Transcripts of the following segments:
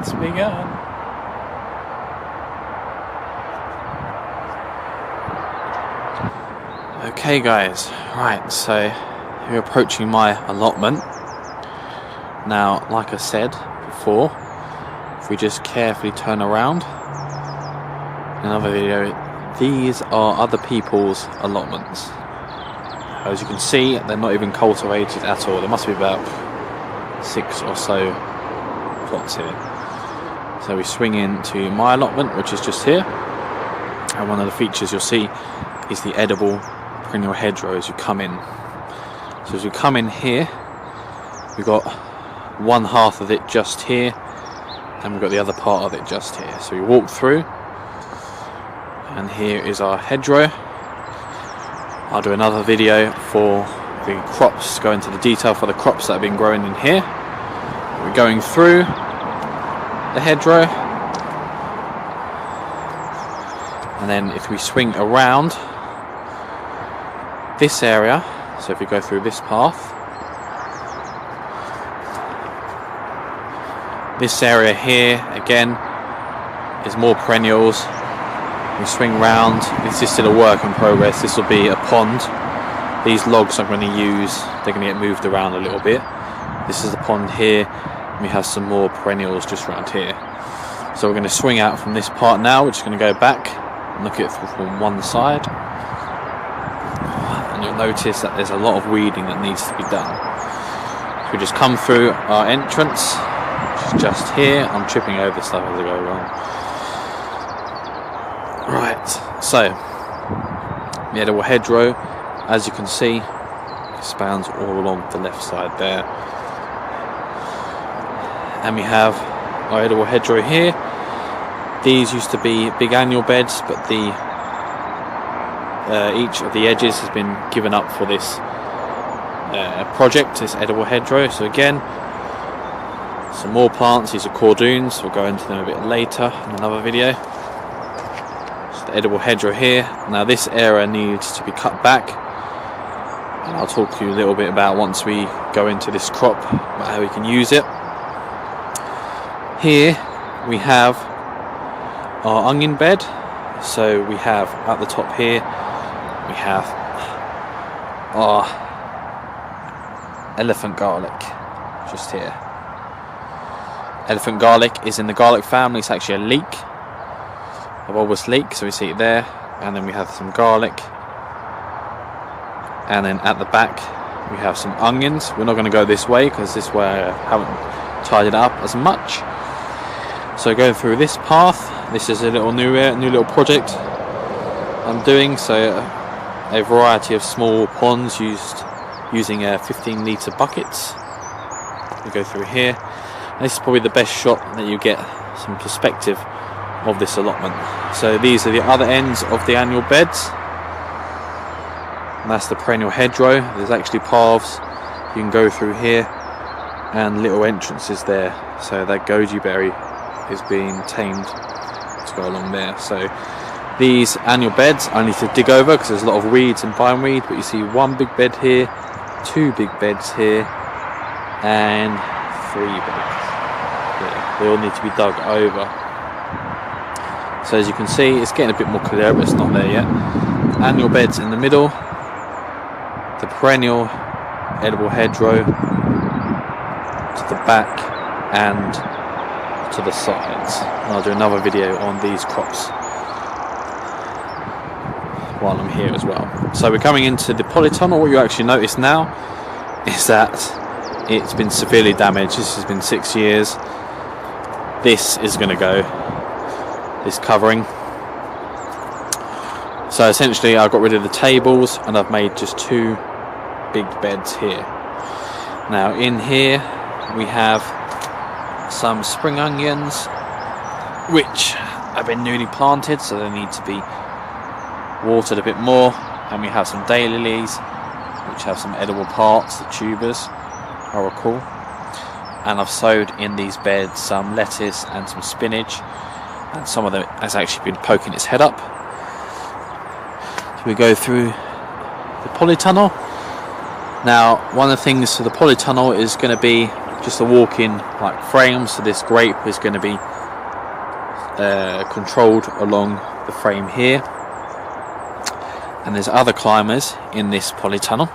It's begun. Okay guys, right, so we're approaching my allotment. Now, like I said before, if we just carefully turn around, another video, these are other people's allotments. As you can see, they're not even cultivated at all. There must be about 6 or so plots here. So we swing into my allotment, which is just here, and one of the features you'll see is the edible perennial hedgerow as you come in. So as we come in here, we've got one half of it just here, and we've got the other part of it just here. So we walk through, and here is our hedgerow. I'll do another video for the crops, go into the detail for the crops that have been growing in here. We're going through the hedgerow, and then if we swing around this area, so if we go through this path, this area here again is more perennials. We swing round. This is still a work in progress. This will be a pond. These logs I'm going to use, they're going to get moved around a little bit. This is the pond here. We have some more perennials just around here. So we're going to swing out from this part now. We're just going to go back and look at it from one side. And you'll notice that there's a lot of weeding that needs to be done. So we just come through our entrance, which is just here. I'm tripping over stuff as I go along. Right, so the edible hedgerow, as you can see, spans all along the left side there. And we have our edible hedgerow here. These used to be big annual beds, but each of the edges has been given up for this project, this edible hedgerow. So again, some more plants. These are cordoons. We'll go into them a bit later in another video. So the edible hedgerow here. Now this area needs to be cut back, and I'll talk to you a little bit about once we go into this crop about how we can use it. Here we have our onion bed. So we have at the top here, we have our elephant garlic just here. Elephant garlic is in the garlic family. It's actually a leek, a bulbous leek, so we see it there. And then we have some garlic, and then at the back we have some onions. We're not going to go this way because this way I haven't tied it up as much. So going through this path, this is a little new little project I'm doing. So a variety of small ponds using 15-litre buckets. We go through here. And this is probably the best shot that you get some perspective of this allotment. So these are the other ends of the annual beds, and that's the perennial hedgerow. There's actually paths you can go through here and little entrances there. So that goji berry is being tamed to go along there. So these annual beds I need to dig over because there's a lot of weeds and bindweed, but you see one big bed here, 2 big beds here, and 3 beds here. They all need to be dug over. So as you can see, it's getting a bit more clear, but it's not there yet. Annual beds in the middle, the perennial edible hedgerow to the back and to the sides. And I'll do another video on these crops while I'm here as well. So we're coming into the polytunnel. What you actually notice now is that it's been severely damaged. This has been 6 years. This is going to go, this covering. So essentially I got rid of the tables and I've made just 2 big beds here. Now in here we have some spring onions which have been newly planted, so they need to be watered a bit more, and we have some daylilies which have some edible parts, the tubers I recall, and I've sowed in these beds some lettuce and some spinach, and some of them has actually been poking its head up. So we go through the polytunnel. Now one of the things for the polytunnel is going to be just a walk-in like frame, so this grape is going to be controlled along the frame here. And there's other climbers in this polytunnel,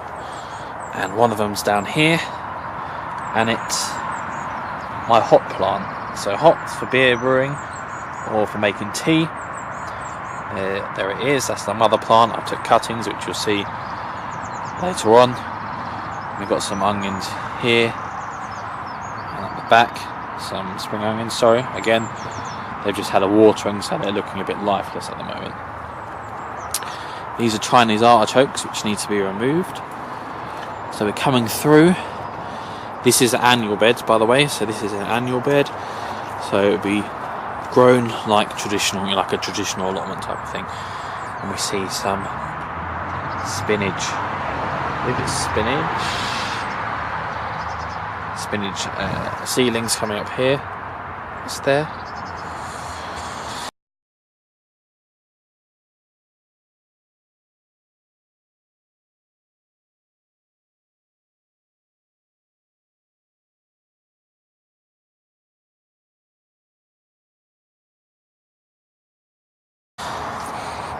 and one of them's down here, and it's my hop plant. So hops for beer brewing or for making tea. There it is, that's the mother plant. I took cuttings, which you'll see later on. We've got some onions here, and at the back some spring onions, sorry. Again, they've just had a watering, so they're looking a bit lifeless at the moment. These are Chinese artichokes, which need to be removed. So we're coming through. This is annual beds, by the way, so this is an annual bed. So it would be grown like a traditional allotment type of thing. And we see some spinach. I believe it's spinach seedlings coming up here. It's there.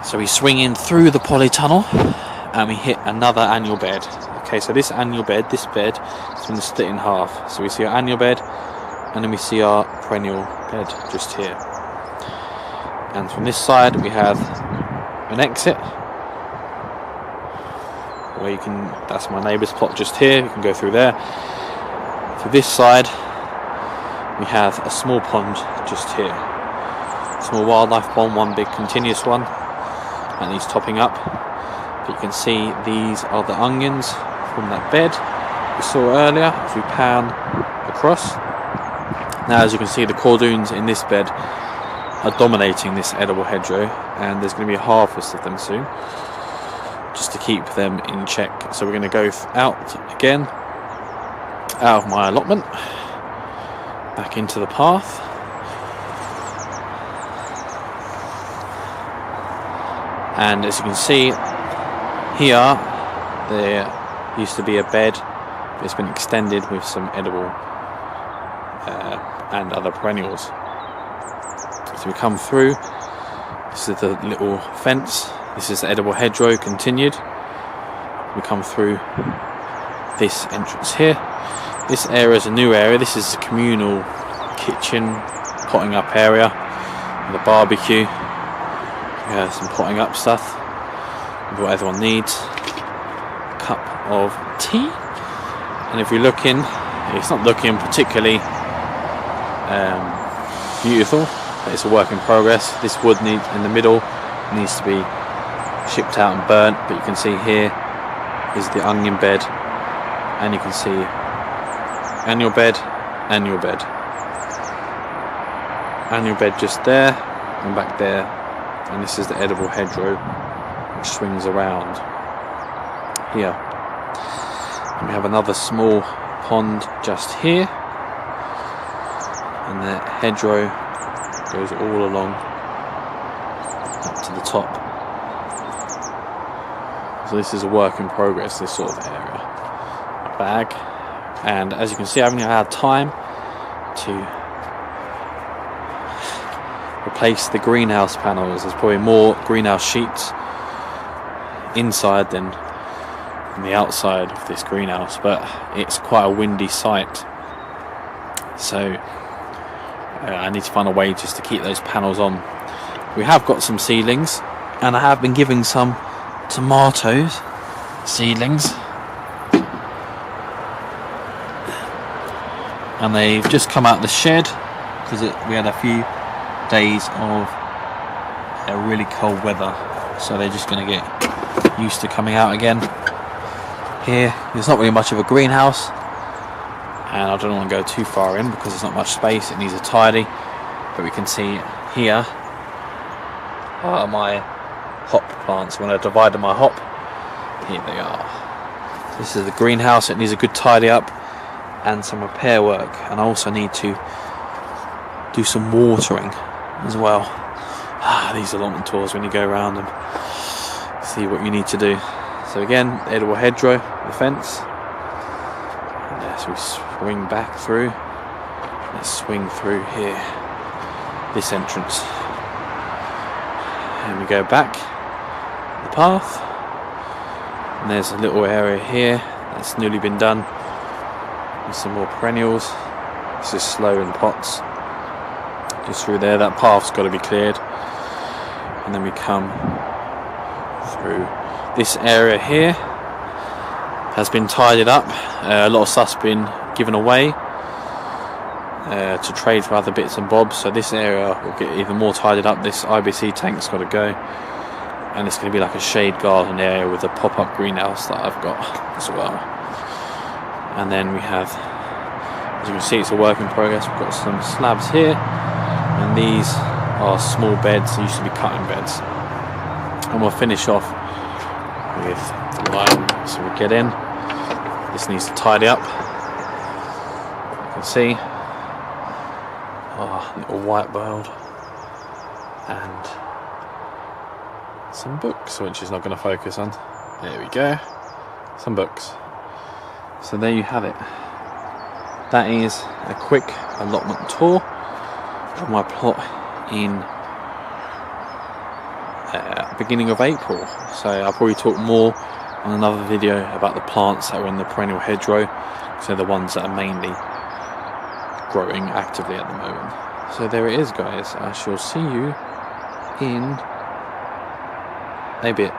So we swing in through the polytunnel and we hit another annual bed. Okay, so this annual bed, this bed has been split in half. So we see our annual bed and then we see our perennial bed just here. And from this side we have an exit where you can, that's my neighbour's plot just here, you can go through there. For this side we have a small pond just here. Small wildlife pond, one big continuous one. And he's topping up, but you can see these are the onions from that bed we saw earlier as we pan across. Now, as you can see, the cordoons in this bed are dominating this edible hedgerow, and there's going to be a harvest of them soon, just to keep them in check. So we're going to go out again, out of my allotment, back into the path. And as you can see here, there used to be a bed, but it's been extended with some edible and other perennials. So we come through, this is the little fence, this is the edible hedgerow continued. We come through this entrance here. This area is a new area, this is a communal kitchen, potting up area, with a barbecue. Some potting up stuff, what everyone needs. A cup of tea, and if we look in, it's not looking particularly beautiful, but it's a work in progress. This wood needs in the middle needs to be shipped out and burnt, but you can see here is the onion bed, and you can see annual bed just there and back there. And this is the edible hedgerow, which swings around here. And we have another small pond just here, and the hedgerow goes all along up to the top. So this is a work in progress, this sort of area. A bag, and as you can see, I haven't had time to replace the greenhouse panels. There's probably more greenhouse sheets inside than on the outside of this greenhouse, but it's quite a windy site, so I need to find a way just to keep those panels on. We have got some seedlings, and I have been giving some tomatoes seedlings, and they've just come out of the shed because we had a few days of really cold weather, so they're just going to get used to coming out again. Here there's not really much of a greenhouse, and I don't want to go too far in because there's not much space, it needs a tidy, but we can see here are my hop plants. When I divided my hop, here they are. This is the greenhouse, it needs a good tidy up and some repair work, and I also need to do some watering as well. These allotment tours, when you go around them, see what you need to do. So again, edible hedgerow, the fence, and So we swing back through. Let's swing through here, this entrance, and we go back the path. And there's a little area here that's newly been done with some more perennials. This is slow in pots. Just through there, that path's got to be cleared, and then we come through this area here. Has been tidied up. A lot of stuff's been given away to trade for other bits and bobs, so this area will get even more tidied up. This IBC tank's got to go, and it's going to be like a shade garden area with a pop-up greenhouse that I've got as well. And then we have, as you can see, it's a work in progress. We've got some slabs here, and these are small beds. They used to be cutting beds, and we'll finish off with the line. So we get in. This needs to tidy up. You can see, little white bird and some books, which is not going to focus on. There we go. Some books. So there you have it. That is a quick allotment tour of my plot in beginning of April. So I'll probably talk more on another video about the plants that are in the perennial hedgerow, so the ones that are mainly growing actively at the moment. So there it is, guys. I shall see you in a bit.